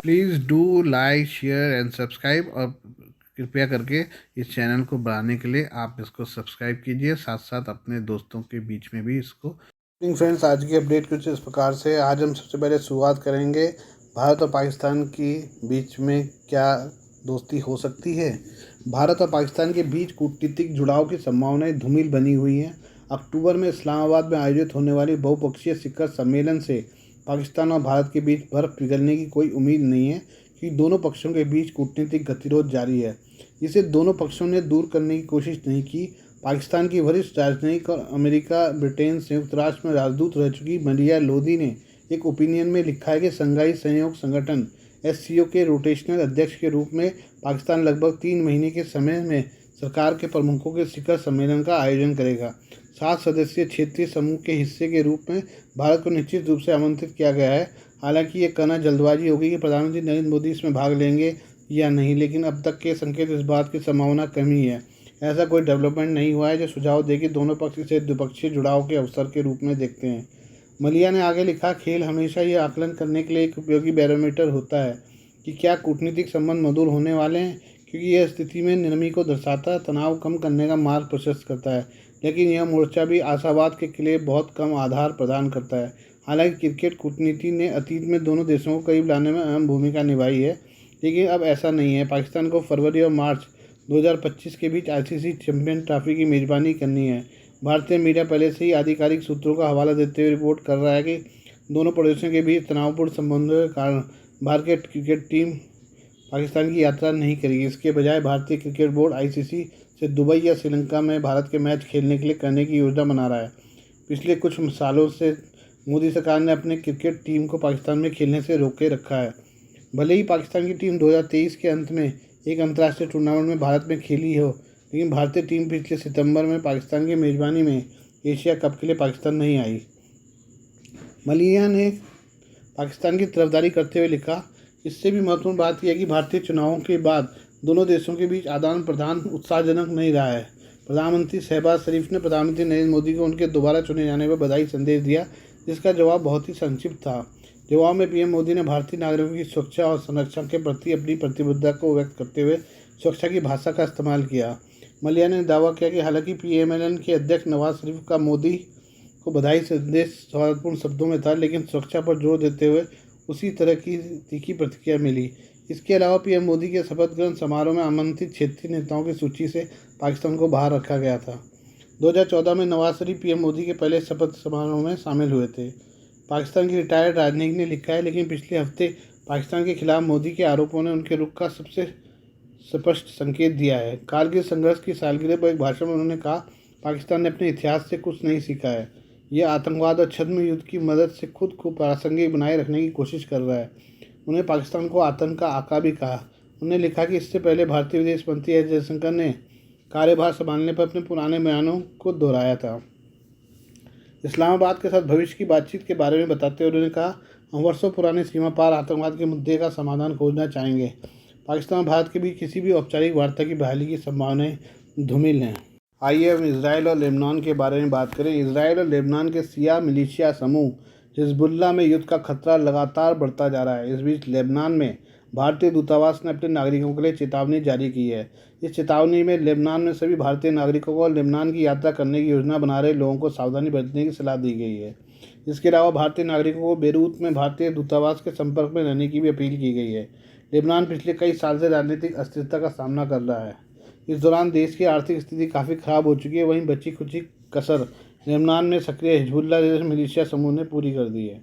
Please do like share and subscribe, और कृपया करके इस चैनल को बढ़ाने के लिए आप इसको सब्सक्राइब कीजिए, साथ साथ अपने दोस्तों के बीच में भी इसको। फ्रेंड्स, आज की अपडेट कुछ इस प्रकार से। आज हम सबसे पहले शुरुआत करेंगे भारत और पाकिस्तान की बीच में क्या दोस्ती हो सकती है। भारत और पाकिस्तान के बीच कूटनीतिक जुड़ाव की संभावनाएं धूमिल बनी हुई हैं। अक्टूबर में इस्लामाबाद में आयोजित होने वाली बहुपक्षीय शिखर सम्मेलन से पाकिस्तान और भारत के बीच बर्फ पिघलने की कोई उम्मीद नहीं है, क्योंकि दोनों पक्षों के बीच कूटनीतिक गतिरोध जारी है। इसे दोनों पक्षों ने दूर करने की कोशिश नहीं की। पाकिस्तान की वरिष्ठ राजनयिक और अमेरिका, ब्रिटेन, संयुक्त राष्ट्र में राजदूत रह चुकी मलिया लोधी ने एक ओपिनियन में लिखा है कि शंघाई सहयोग संगठन SCO के रोटेशनल अध्यक्ष के रूप में पाकिस्तान लगभग 3 महीने के समय में सरकार के प्रमुखों के शिखर सम्मेलन का आयोजन करेगा। 7 सदस्यीय क्षेत्रीय समूह के हिस्से के रूप में भारत को निश्चित रूप से आमंत्रित किया गया है। हालांकि ये कहना जल्दबाजी होगी कि प्रधानमंत्री नरेंद्र मोदी इसमें भाग लेंगे या नहीं, लेकिन अब तक के संकेत इस बात की संभावना कम ही है। ऐसा कोई डेवलपमेंट नहीं हुआ है जो सुझाव दे कि दोनों पक्ष इसे द्विपक्षीय जुड़ाव के अवसर के रूप में देखते हैं। मलिया ने आगे लिखा, खेल हमेशा यह आकलन करने के लिए एक उपयोगी बैरोमीटर होता है कि क्या कूटनीतिक संबंध मधुर होने वाले हैं, क्योंकि यह स्थिति में नरमी को दर्शाता है, तनाव कम करने का मार्ग प्रशस्त करता है। लेकिन यह मोर्चा भी आशावाद के लिए बहुत कम आधार प्रदान करता है। हालांकि क्रिकेट कूटनीति ने अतीत में दोनों देशों को करीब लाने में अहम भूमिका निभाई है, लेकिन अब ऐसा नहीं है। पाकिस्तान को फरवरी और मार्च 2025 के बीच ICC चैंपियन ट्रॉफी की मेजबानी करनी है। भारतीय मीडिया पहले से ही आधिकारिक सूत्रों का हवाला देते हुए रिपोर्ट कर रहा है कि दोनों पड़ोसियों के बीच तनावपूर्ण संबंधों के कारण भारतीय क्रिकेट टीम पाकिस्तान की यात्रा नहीं करेगी। इसके बजाय भारतीय क्रिकेट बोर्ड ICC से दुबई या श्रीलंका में भारत के मैच खेलने के लिए करने की योजना बना रहा है। पिछले कुछ सालों से मोदी सरकार ने अपने क्रिकेट टीम को पाकिस्तान में खेलने से रोके रखा है। भले ही पाकिस्तान की टीम 2023 के अंत में एक अंतर्राष्ट्रीय टूर्नामेंट में भारत में खेली हो, लेकिन भारतीय टीम पिछले सितंबर में पाकिस्तान की मेजबानी में एशिया कप के लिए पाकिस्तान नहीं आई। मलिया ने पाकिस्तान की तरफदारी करते हुए लिखा, इससे भी महत्वपूर्ण बात यह है कि भारतीय चुनावों के बाद दोनों देशों के बीच आदान प्रदान उत्साहजनक नहीं रहा है। प्रधानमंत्री शहबाज शरीफ ने प्रधानमंत्री नरेंद्र मोदी को उनके दोबारा चुने जाने पर बधाई संदेश दिया, जिसका जवाब बहुत ही संक्षिप्त था। जवाब में PM मोदी ने भारतीय नागरिकों की सुरक्षा और संरक्षण के प्रति अपनी प्रतिबद्धता को व्यक्त करते हुए सुरक्षा की भाषा का इस्तेमाल किया। मलिया ने दावा किया कि हालांकि PMLN के अध्यक्ष नवाज शरीफ का मोदी को बधाई संदेश सौहार्दपूर्ण शब्दों में था, लेकिन सुरक्षा पर जोर देते हुए उसी तरह की तीखी प्रतिक्रिया मिली। इसके अलावा PM मोदी के शपथ ग्रहण समारोह में आमंत्रित क्षेत्रीय नेताओं की सूची से पाकिस्तान को बाहर रखा गया था। 2014 में नवाज शरीफ PM मोदी के पहले शपथ समारोह में शामिल हुए थे। पाकिस्तान की रिटायर्ड राजनयिक ने लिखा है, लेकिन पिछले हफ्ते पाकिस्तान के खिलाफ मोदी के आरोपों ने उनके रुख का सबसे स्पष्ट संकेत दिया है। कारगिल संघर्ष की सालगिरह पर एक भाषण में उन्होंने कहा, पाकिस्तान ने अपने इतिहास से कुछ नहीं सीखा है। यह आतंकवाद और छद्म युद्ध की मदद से खुद को प्रासंगिक बनाए रखने की कोशिश कर रहा है। उन्हें पाकिस्तान को आतंक का आका भी कहा। उन्होंने लिखा कि इससे पहले भारतीय विदेश मंत्री एस जयशंकर ने कार्यभार संभालने पर अपने पुराने बयानों को दोहराया था। इस्लामाबाद के साथ भविष्य की बातचीत के बारे में बताते हुए उन्होंने कहा, हम वर्षों पुराने सीमा पार आतंकवाद के मुद्दे का समाधान खोजना चाहेंगे। पाकिस्तान और भारत के बीच किसी भी औपचारिक वार्ता की बहाली की संभावनाएं धूमिल हैं। आइए हम इसराइल और लेबनान के बारे में बात करें। इसराइल और लेबनान के शिया मिलिशिया समूह हिजबुल्लाह में युद्ध का खतरा लगातार बढ़ता जा रहा है। इस बीच लेबनान में भारतीय दूतावास ने अपने नागरिकों के लिए चेतावनी जारी की है। इस चेतावनी में लेबनान में सभी भारतीय नागरिकों को लेबनान की यात्रा करने की योजना बना रहे लोगों को सावधानी बरतने की सलाह दी गई है। इसके अलावा भारतीय नागरिकों को बेरूत में भारतीय दूतावास के संपर्क में रहने की भी अपील की गई है। लेबनान पिछले कई साल से राजनीतिक अस्थिरता का सामना कर रहा है। इस दौरान देश की आर्थिक स्थिति काफ़ी खराब हो चुकी है। वहीं बची खुची कसर लेबनान में सक्रिय हिजबुल्लाह जैसे मिलिशिया समूह ने पूरी कर दी है।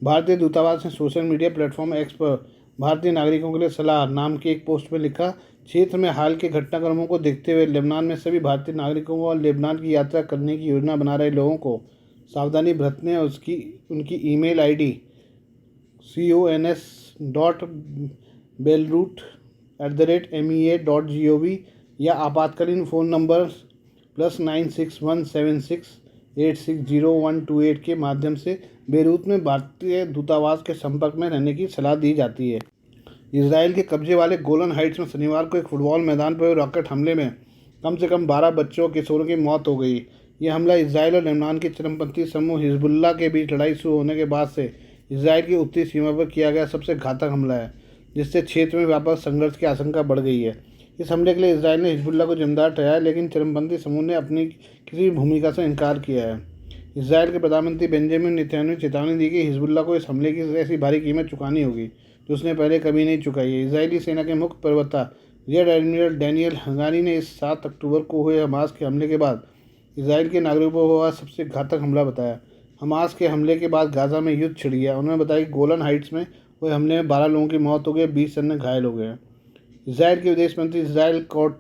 भारतीय दूतावास ने सोशल मीडिया प्लेटफॉर्म X पर भारतीय नागरिकों के लिए सलाह नाम की एक पोस्ट में लिखा, क्षेत्र में हाल के घटनाक्रमों को देखते हुए लेबनान में सभी भारतीय नागरिकों को और लेबनान की यात्रा करने की योजना बना रहे लोगों को सावधानी बरतने और उनकी ईमेल ID cons.belarus@mea.gov या आपातकालीन फ़ोन नंबर +96176860128 के माध्यम से बेरूत में भारतीय दूतावास के संपर्क में रहने की सलाह दी जाती है। इसराइल के कब्जे वाले गोलन हाइट्स में शनिवार को एक फुटबॉल मैदान पर रॉकेट हमले में कम से कम 12 बच्चों और किशोरों की मौत हो गई। यह हमला इसराइल और लेबनान के चरमपंथी समूह हिजबुल्लाह के बीच लड़ाई शुरू होने के बाद से इसराइल की उत्तरी सीमा पर किया गया सबसे घातक हमला है। जिससे क्षेत्र में व्यापक संघर्ष की आशंका बढ़ गई है। इस हमले के लिए इसराइल ने हिजबुल्लाह को जिम्मेदार ठहराया, लेकिन चरमपंथी समूह ने अपनी किसी भी भूमिका से इनकार किया है। इसराइल के प्रधानमंत्री बेंजामिन नेतन्याहू ने चेतावनी दी कि हिजबुल्लाह को इस हमले की ऐसी भारी कीमत चुकानी होगी जो उसने पहले कभी नहीं चुकाई है। इजरायली सेना के मुख्य प्रवक्ता रियर एडमिरल डैनियल हगारी ने इस 7 अक्टूबर को हुए हमास के हमले के बाद इसराइल के नागरिकों को हुआ सबसे घातक हमला बताया। हमास के हमले के बाद गाज़ा में युद्ध छिड़ गया। उन्होंने बताया कि गोलन हाइट्स में हुए हमले में 12 लोगों की मौत हो गई, 20 अन्य घायल हो गए। इसराइल के विदेश मंत्री इसराइल कोर्ट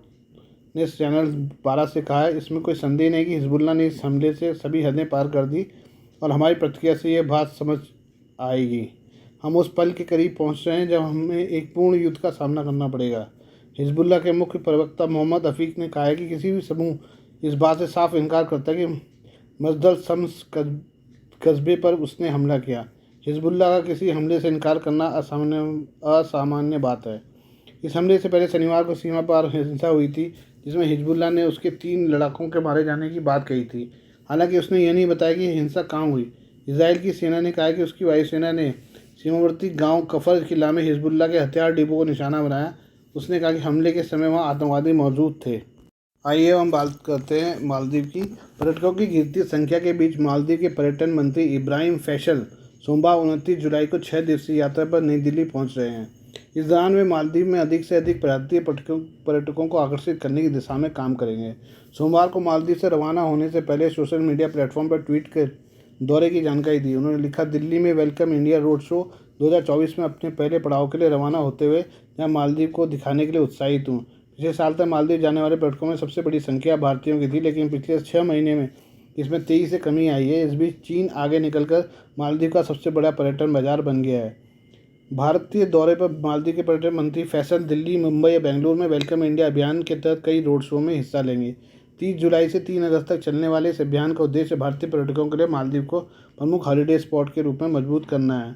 ने चैनल 12 से कहा है, इसमें कोई संदेह नहीं कि हिजबुल्लाह ने इस हमले से सभी हदें पार कर दी और हमारी प्रतिक्रिया से यह बात समझ आएगी। हम उस पल के करीब पहुंच रहे हैं जब हमें एक पूर्ण युद्ध का सामना करना पड़ेगा। हिजबुल्लाह के मुख्य प्रवक्ता मोहम्मद हफीज़ ने कहा है कि किसी भी समूह इस बात से साफ इनकार करता है कि मस्जिद शम्स कस्बे पर उसने हमला किया। हिजबुल्लाह का किसी हमले से इनकार करना असामान्य बात है। इस हमले से पहले शनिवार को सीमा पार हिंसा हुई थी, जिसमें हिजबुल्लाह ने उसके 3 लड़ाकों के मारे जाने की बात कही थी। हालांकि उसने यह नहीं बताया कि हिंसा कहाँ हुई। इसराइल की सेना ने कहा कि उसकी वायुसेना ने सीमावर्ती गांव कफर किला में हिजबुल्लाह के हथियार डिपो को निशाना बनाया। उसने कहा कि हमले के समय वहां आतंकवादी मौजूद थे। आइए हम बात करते हैं मालदीव की। पर्यटकों की गिरती संख्या के बीच मालदीव के पर्यटन मंत्री इब्राहिम फैसल सोमवार 29 जुलाई को 6 दिवसीय यात्रा पर नई दिल्ली पहुंच रहे हैं। इस दौरान वे मालदीव में अधिक से अधिक भारतीय पर्यटकों को आकर्षित करने की दिशा में काम करेंगे। सोमवार को मालदीव से रवाना होने से पहले सोशल मीडिया प्लेटफॉर्म पर ट्वीट कर दौरे की जानकारी दी। उन्होंने लिखा, दिल्ली में वेलकम इंडिया रोड शो 2024 में अपने पहले पड़ाव के लिए रवाना होते हुए मैं मालदीव को दिखाने के लिए उत्साहित हूँ। पिछले साल तक मालदीव जाने वाले पर्यटकों में सबसे बड़ी संख्या भारतीयों की थी, लेकिन पिछले 6 महीने में इसमें तेजी से कमी आई है। इस बीच चीन आगे निकलकर मालदीव का सबसे बड़ा पर्यटन बाजार बन गया है। भारतीय दौरे पर मालदीव के पर्यटन मंत्री फैसल दिल्ली, मुंबई और बेंगलुरु में वेलकम इंडिया अभियान के तहत कई रोड शो में हिस्सा लेंगे। 30 जुलाई से 3 अगस्त तक चलने वाले इस अभियान का उद्देश्य भारतीय पर्यटकों के लिए मालदीव को प्रमुख हॉलिडे स्पॉट के रूप में मजबूत करना है।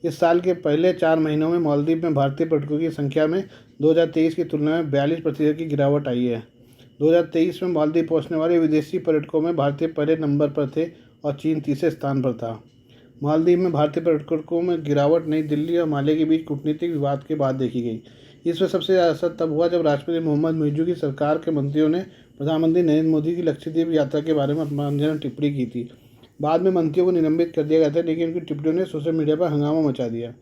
इस साल के पहले 4 महीनों में मालदीव में भारतीय पर्यटकों की संख्या में 2023 की तुलना में 42% की गिरावट आई है। 2023 में मालदीव पहुंचने वाले विदेशी पर्यटकों में भारतीय पहले नंबर पर थे और चीन तीसरे स्थान पर था। मालदीव में भारतीय पर्यटकों में गिरावट नई दिल्ली और माले के बीच कूटनीतिक विवाद के बाद देखी गई। इसमें सबसे ज़्यादा असर तब हुआ जब राष्ट्रपति मोहम्मद मुइज़्ज़ू की सरकार के मंत्रियों ने प्रधानमंत्री नरेंद्र मोदी की लक्षद्वीप यात्रा के बारे में अपमानजनक टिप्पणी की थी। बाद में मंत्रियों को निलंबित कर दिया गया था, लेकिन उनकी टिप्पणियों ने सोशल मीडिया पर हंगामा मचा दिया।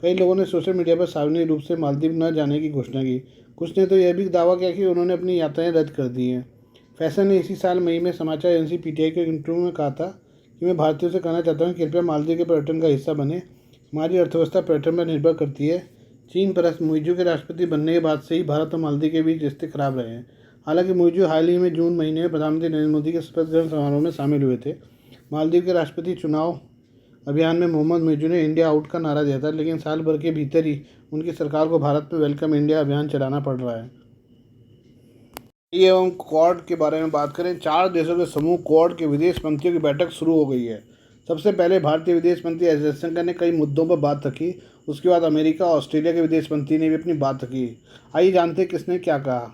कई लोगों ने सोशल मीडिया पर सार्वजनिक रूप से मालदीव न जाने की घोषणा की। कुछ ने तो यह भी दावा किया कि उन्होंने अपनी यात्राएं रद्द कर दी हैं। फैसल ने इसी साल मई में समाचार एजेंसी पीटीआई के इंटरव्यू में कहा था कि मैं भारतीयों से कहना चाहता हूं कि कृपया मालदीव के पर्यटन का हिस्सा बने। हमारी अर्थव्यवस्था पर्यटन पर निर्भर करती है। चीन पर मुइज़्ज़ू के राष्ट्रपति बनने के बाद से ही भारत और मालदीव के बीच रिश्ते खराब रहे हैं। हालांकि मुइज़्ज़ू हाल ही में जून महीने में प्रधानमंत्री नरेंद्र मोदी के शपथ ग्रहण समारोह में शामिल हुए थे। मालदीव के राष्ट्रपति चुनाव अभियान में मोहम्मद मुइज़्ज़ू ने इंडिया आउट का नारा दिया था, लेकिन साल भर के भीतर ही उनकी सरकार को भारत में वेलकम इंडिया अभियान चलाना पड़ रहा है। ये हम क्वाड के बारे में बात करें। 4 देशों के समूह क्वाड के विदेश मंत्रियों की बैठक शुरू हो गई है। सबसे पहले भारतीय विदेश मंत्री एस जयशंकर ने कई मुद्दों पर बात रखी। उसके बाद अमेरिका और ऑस्ट्रेलिया के विदेश मंत्री ने भी अपनी बात रखी। आइए जानते हैं किसने क्या कहा।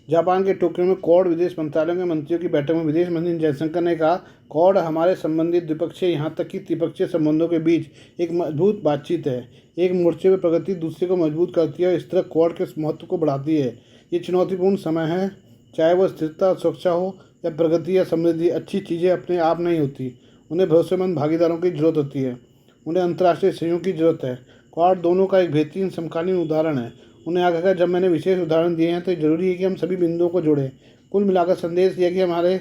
जापान के टोक्यो में क्वाड विदेश मंत्रालयों के मंत्रियों की बैठक में विदेश मंत्री जयशंकर ने कहा, क्वाड हमारे संबंधित द्विपक्षीय यहाँ तक कि त्रिपक्षीय संबंधों के बीच एक मजबूत बातचीत है। एक मोर्चे पर प्रगति दूसरे को मजबूत करती है और इस तरह क्वाड के महत्व को बढ़ाती है। ये चुनौतीपूर्ण समय है, चाहे वह स्थिरता और सुरक्षा हो या प्रगति या समृद्धि। अच्छी चीज़ें अपने आप नहीं होती, उन्हें भरोसेमंद भागीदारों की जरूरत होती है। उन्हें अंतर्राष्ट्रीय सहयोग की जरूरत है। क्वाड दोनों का एक बेहतरीन समकालीन उदाहरण है। उन्हें आगे कहा, जब मैंने विशेष उदाहरण दिए हैं तो जरूरी है कि हम सभी बिंदुओं को जोड़ें। कुल मिलाकर संदेश यह कि हमारे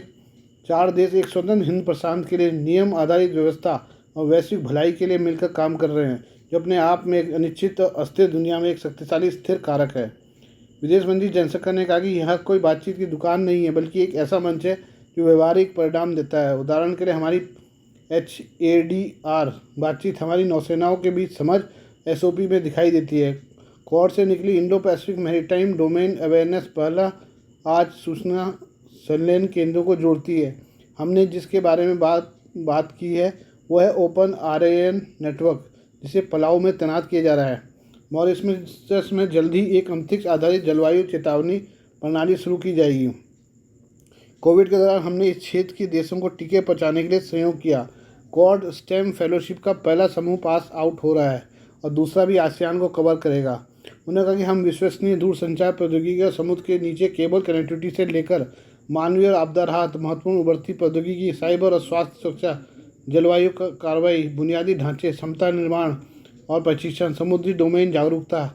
4 देश एक स्वतंत्र हिंद प्रशांत के लिए नियम आधारित व्यवस्था और वैश्विक भलाई के लिए मिलकर काम कर रहे हैं, जो अपने आप में एक अनिश्चित और अस्थिर दुनिया में एक शक्तिशाली स्थिर कारक है। विदेश मंत्री जयशंकर ने कहा कि यह कोई बातचीत की दुकान नहीं है, बल्कि एक ऐसा मंच है जो व्यवहारिक परिणाम देता है। उदाहरण के लिए हमारी HADR बातचीत हमारी नौसेनाओं के बीच समझ SOP में दिखाई देती है। क्वाड से निकली Indo Pacific maritime domain awareness पहला आज सूचना संलयन केंद्रों को जोड़ती है। हमने जिसके बारे में बात की है वह है ओपन RAN नेटवर्क, जिसे पलाऊ में तैनात किया जा रहा है। मॉरिशस में जल्द ही एक अंतरिक्ष आधारित जलवायु चेतावनी प्रणाली शुरू की जाएगी। कोविड के दौरान हमने इस क्षेत्र के देशों को टीके पहुंचाने के लिए सहयोग किया। क्वाड स्टेम फेलोशिप का पहला समूह पास आउट हो रहा है और दूसरा भी आसियान को कवर करेगा। उन्होंने कहा कि हम विश्वसनीय दूरसंचार प्रौद्योगिकी और समुद्र के नीचे केबल कनेक्टिविटी से लेकर मानवीय और आपदा राहत, महत्वपूर्ण उभरती प्रौद्योगिकी, साइबर और स्वास्थ्य सुरक्षा, जलवायु कार्रवाई, बुनियादी ढांचे, क्षमता निर्माण और प्रशिक्षण, समुद्री डोमेन जागरूकता,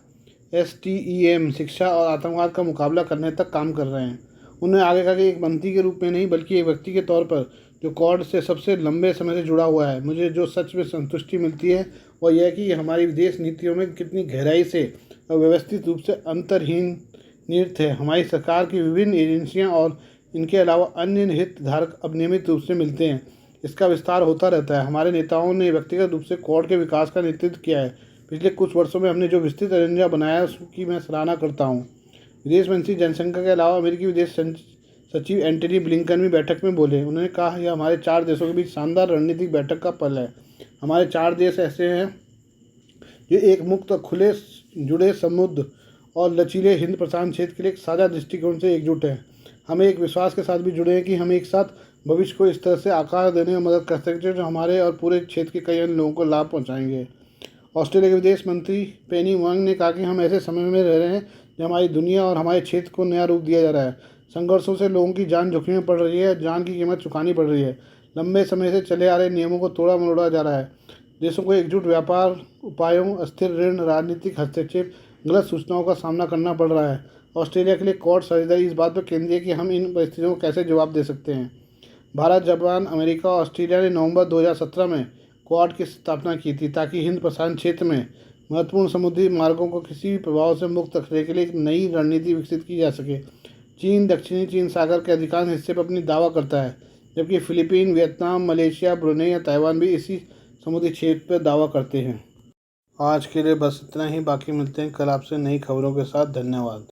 STEM, शिक्षा और आतंकवाद का मुकाबला करने तक काम कर रहे हैं। उन्होंने आगे कहा कि एक मंत्री के रूप में नहीं बल्कि एक व्यक्ति के तौर पर जो क्वाड से सबसे लंबे समय से जुड़ा हुआ है, मुझे जो सच में संतुष्टि मिलती है वह यह है कि हमारी विदेश नीतियों में कितनी गहराई से और व्यवस्थित रूप से अंतर्हीन निहित है। हमारी सरकार की विभिन्न एजेंसियां और इनके अलावा अन्य हितधारक अब नियमित रूप से मिलते हैं। इसका विस्तार होता रहता है। हमारे नेताओं ने व्यक्तिगत रूप से क्वाड के विकास का नेतृत्व किया है। पिछले कुछ वर्षों में हमने जो विस्तृत एजेंडा बनाया है उसकी मैं सराहना करता हूँ। विदेश मंत्री जयशंकर के अलावा अमेरिकी विदेश सचिव एंटनी ब्लिंकन भी बैठक में बोले। उन्होंने कहा यह हमारे 4 देशों के बीच शानदार रणनीतिक बैठक का पल है। हमारे 4 देश ऐसे हैं जो एक मुक्त, खुले, जुड़े, समुद्र और लचीले हिंद प्रशांत क्षेत्र के लिए एक साझा दृष्टिकोण से एकजुट हैं। हम एक विश्वास के साथ भी जुड़े हैं कि हम एक साथ भविष्य को इस तरह से आकार देने में मदद कर सकते हैं जो हमारे और पूरे क्षेत्र के कई अन्य लोगों को लाभ पहुँचाएंगे। ऑस्ट्रेलिया के विदेश मंत्री पेनी वांग ने कहा कि हम ऐसे समय में रह रहे हैं जब हमारी दुनिया और हमारे क्षेत्र को नया रूप दिया जा रहा है। संघर्षों से लोगों की जान जोखिम में पड़ रही है, जान की कीमत चुकानी पड़ रही है। लंबे समय से चले आ रहे नियमों को तोड़ा मरोड़ा जा रहा है। देशों को एकजुट व्यापार उपायों, अस्थिर ऋण, राजनीतिक हस्तक्षेप, गलत सूचनाओं का सामना करना पड़ रहा है। ऑस्ट्रेलिया के लिए क्वाड साझेदारी इस बात पर केंद्रीय है कि हम इन परिस्थितियों को कैसे जवाब दे सकते हैं। भारत, जापान, अमेरिका और ऑस्ट्रेलिया ने नवंबर 2017 में क्वाड की स्थापना की थी ताकि हिंद प्रशांत क्षेत्र में महत्वपूर्ण समुद्री मार्गों को किसी भी प्रभाव से मुक्त रखने के लिए एक नई रणनीति विकसित की जा सके। चीन दक्षिणी चीन सागर के अधिकांश हिस्से पर अपनी दावा करता है, जबकि फिलीपीन, वियतनाम, मलेशिया, ब्रुनेई या ताइवान भी इसी समुद्री क्षेत्र पर दावा करते हैं। आज के लिए बस इतना ही। बाकी मिलते हैं कल आपसे नई खबरों के साथ। धन्यवाद।